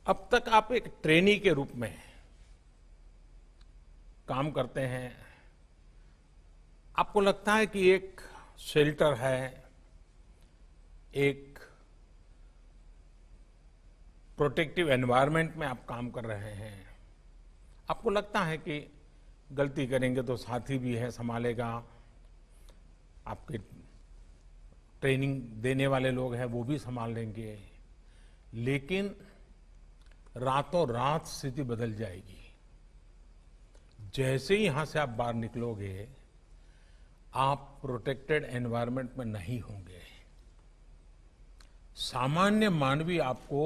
अब तक आप एक ट्रेनी के रूप में काम करते हैं। आपको लगता है कि एक शेल्टर है, एक प्रोटेक्टिव एनवायरनमेंट में आप काम कर रहे हैं। आपको लगता है कि गलती करेंगे तो साथी भी है, संभालेगा। आपके ट्रेनिंग देने वाले लोग हैं, वो भी संभाल लेंगे। लेकिन रातों रात स्थिति बदल जाएगी। जैसे ही यहां से आप बाहर निकलोगे, आप प्रोटेक्टेड एनवायरनमेंट में नहीं होंगे। सामान्य मानवी आपको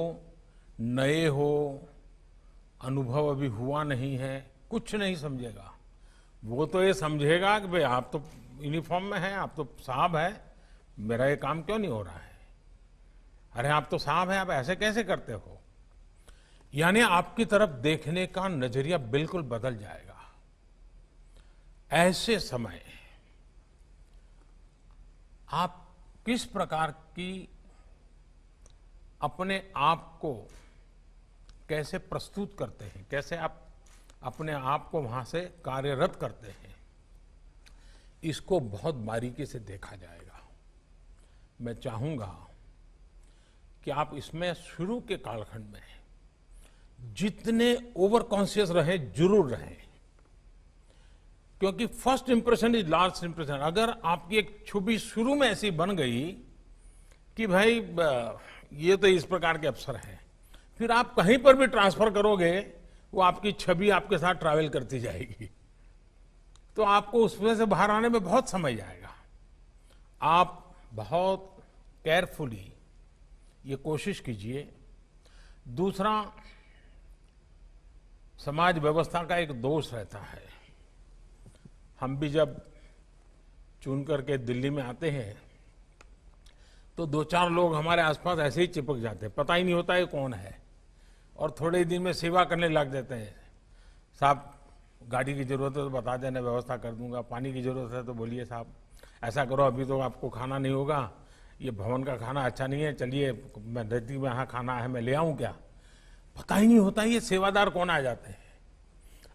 नए हो, अनुभव अभी हुआ नहीं है, कुछ नहीं समझेगा। वो तो ये समझेगा कि भाई आप तो यूनिफॉर्म में हैं, आप तो साहब है, मेरा ये काम क्यों नहीं हो रहा है। अरे आप तो साहब हैं, आप ऐसे कैसे करते हो। यानी आपकी तरफ देखने का नजरिया बिल्कुल बदल जाएगा। ऐसे समय आप किस प्रकार की अपने आप को कैसे प्रस्तुत करते हैं, कैसे आप अपने आप को वहां से कार्यरत करते हैं, इसको बहुत बारीकी से देखा जाएगा। मैं चाहूंगा कि आप इसमें शुरू के कालखंड में जितने ओवर कॉन्शियस रहे जरूर रहें, क्योंकि first impression is last impression. अगर आपकी एक छवि शुरू में ऐसी बन गई कि भाई ये तो इस प्रकार के अफसर हैं, फिर आप कहीं पर भी ट्रांसफर करोगे, वो आपकी छवि आपके साथ ट्रैवल करती जाएगी। तो आपको उसमें से बाहर आने में बहुत समय जाएगा। आप बहुत केयरफुली ये कोशिश कीजिए। दूसरा, समाज व्यवस्था का एक दोष रहता है। हम भी जब चुन करके दिल्ली में आते हैं तो दो चार लोग हमारे आसपास ऐसे ही चिपक जाते हैं, पता ही नहीं होता ये कौन है, और थोड़े ही दिन में सेवा करने लग जाते हैं। साहब गाड़ी की जरूरत है तो बता देना, व्यवस्था कर दूंगा। पानी की जरूरत है तो बोलिए साहब ऐसा करो, अभी तो आपको खाना नहीं होगा, ये भवन का खाना अच्छा नहीं है, चलिए मैं नजदीक में यहाँ खाना है, मैं ले आऊं क्या। पता ही नहीं होता ये सेवादार कौन आ जाते हैं।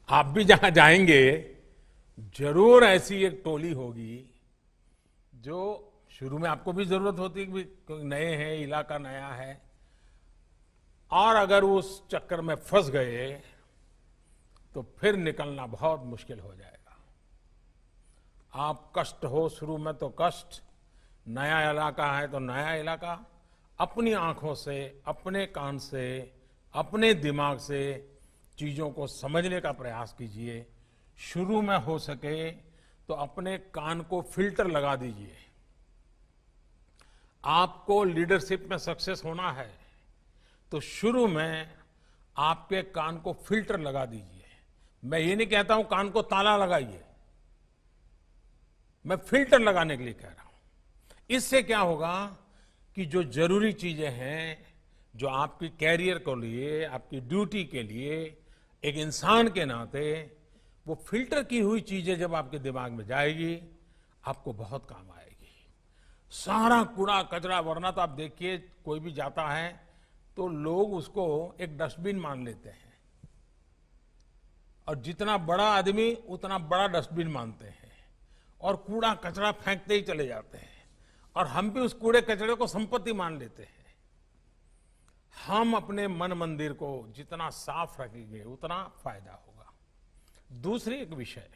आप भी जहां जाएंगे जरूर ऐसी एक टोली होगी जो शुरू में आपको भी जरूरत होती है कि नए हैं, इलाका नया है, और अगर उस चक्कर में फंस गए तो फिर निकलना बहुत मुश्किल हो जाएगा। आप कष्ट हो शुरू में तो कष्ट, नया इलाका है तो नया इलाका, अपनी आंखों से, अपने कान से, अपने दिमाग से चीजों को समझने का प्रयास कीजिए। शुरू में हो सके तो अपने कान को फिल्टर लगा दीजिए। आपको लीडरशिप में सक्सेस होना है तो शुरू में आपके कान को फिल्टर लगा दीजिए। मैं ये नहीं कहता हूं कान को ताला लगाइए, मैं फिल्टर लगाने के लिए कह रहा हूं। इससे क्या होगा कि जो जरूरी चीजें हैं, जो आपकी कैरियर के लिए, आपकी ड्यूटी के लिए, एक इंसान के नाते, वो फिल्टर की हुई चीजें जब आपके दिमाग में जाएगी, आपको बहुत काम आएगी। सारा कूड़ा कचरा, वरना तो आप देखिए कोई भी जाता है तो लोग उसको एक डस्टबिन मान लेते हैं, और जितना बड़ा आदमी उतना बड़ा डस्टबिन मानते हैं, और कूड़ा कचरा फेंकते ही चले जाते हैं, और हम भी उस कूड़े कचरे को संपत्ति मान लेते हैं। हम अपने मन मंदिर को जितना साफ रखेंगे उतना फायदा होगा। दूसरी एक विषय,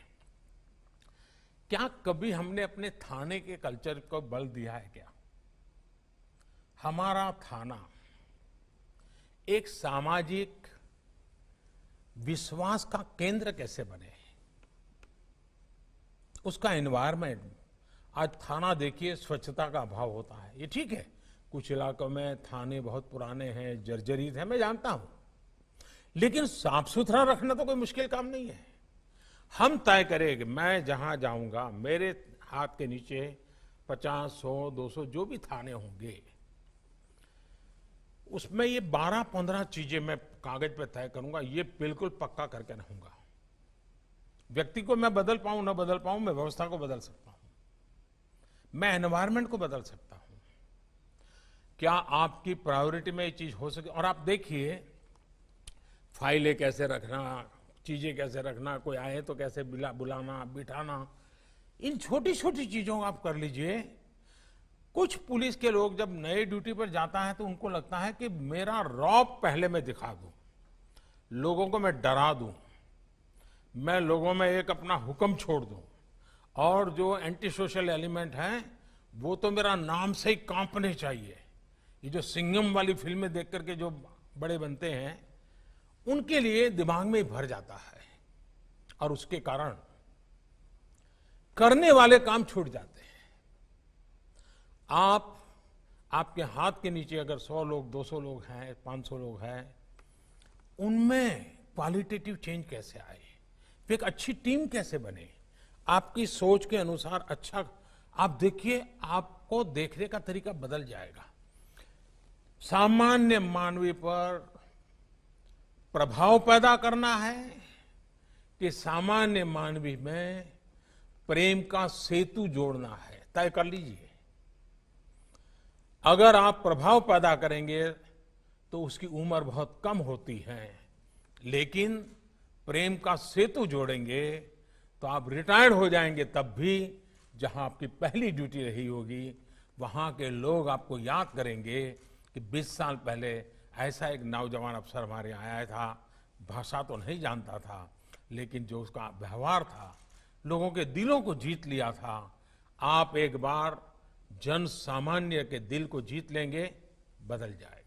क्या कभी हमने अपने थाने के कल्चर को बल दिया है क्या। हमारा थाना एक सामाजिक विश्वास का केंद्र कैसे बने, उसका एनवायरनमेंट। आज थाना देखिए, स्वच्छता का अभाव होता है, ये ठीक है, कुछ इलाकों में थाने बहुत पुराने हैं, जर्जरित है, मैं जानता हूं, लेकिन साफ सुथरा रखना तो कोई मुश्किल काम नहीं है। हम तय करें कि मैं जहां जाऊंगा मेरे हाथ के नीचे 50, 100, 200 जो भी थाने होंगे, उसमें ये 12-15 चीजें मैं कागज पे तय करूंगा, ये बिल्कुल पक्का करके रहूंगा। व्यक्ति को मैं बदल पाऊं ना बदल पाऊं, मैं व्यवस्था को बदल सकता हूं, मैं एनवायरनमेंट को बदल सकता हूं। क्या आपकी प्रायोरिटी में ये चीज हो सके। और आप देखिए फाइलें कैसे रखना, चीजें कैसे रखना, कोई आए तो कैसे बुलाना बिठाना, इन छोटी छोटी चीजों को आप कर लीजिए। कुछ पुलिस के लोग जब नए ड्यूटी पर जाता है तो उनको लगता है कि मेरा रौब पहले मैं दिखा दूं, लोगों को मैं डरा दूं, मैं लोगों में एक अपना हुक्म छोड़ दूं, और जो एंटी सोशल एलिमेंट हैं वो तो मेरा नाम से ही कांपने चाहिए। ये जो सिंघम वाली फिल्में देख करके जो बड़े बनते हैं, उनके लिए दिमाग में ही भर जाता है, और उसके कारण करने वाले काम छूट जाते हैं। आपके हाथ के नीचे अगर 100 लोग, 200 लोग हैं, 500 लोग हैं, उनमें क्वालिटेटिव चेंज कैसे आए, एक अच्छी टीम कैसे बने, आपकी सोच के अनुसार अच्छा आप देखिए, आपको देखने का तरीका बदल जाएगा। सामान्य मानवीय पर प्रभाव पैदा करना है कि सामान्य मानवीय में प्रेम का सेतु जोड़ना है, तय कर लीजिए। अगर आप प्रभाव पैदा करेंगे तो उसकी उम्र बहुत कम होती है, लेकिन प्रेम का सेतु जोड़ेंगे तो आप रिटायर्ड हो जाएंगे, तब भी जहां आपकी पहली ड्यूटी रही होगी वहां के लोग आपको याद करेंगे कि 20 साल पहले ऐसा एक नौजवान अफसर हमारे यहाँ आया था, भाषा तो नहीं जानता था, लेकिन जो उसका व्यवहार था लोगों के दिलों को जीत लिया था। आप एक बार जन सामान्य के दिल को जीत लेंगे, बदल जाए।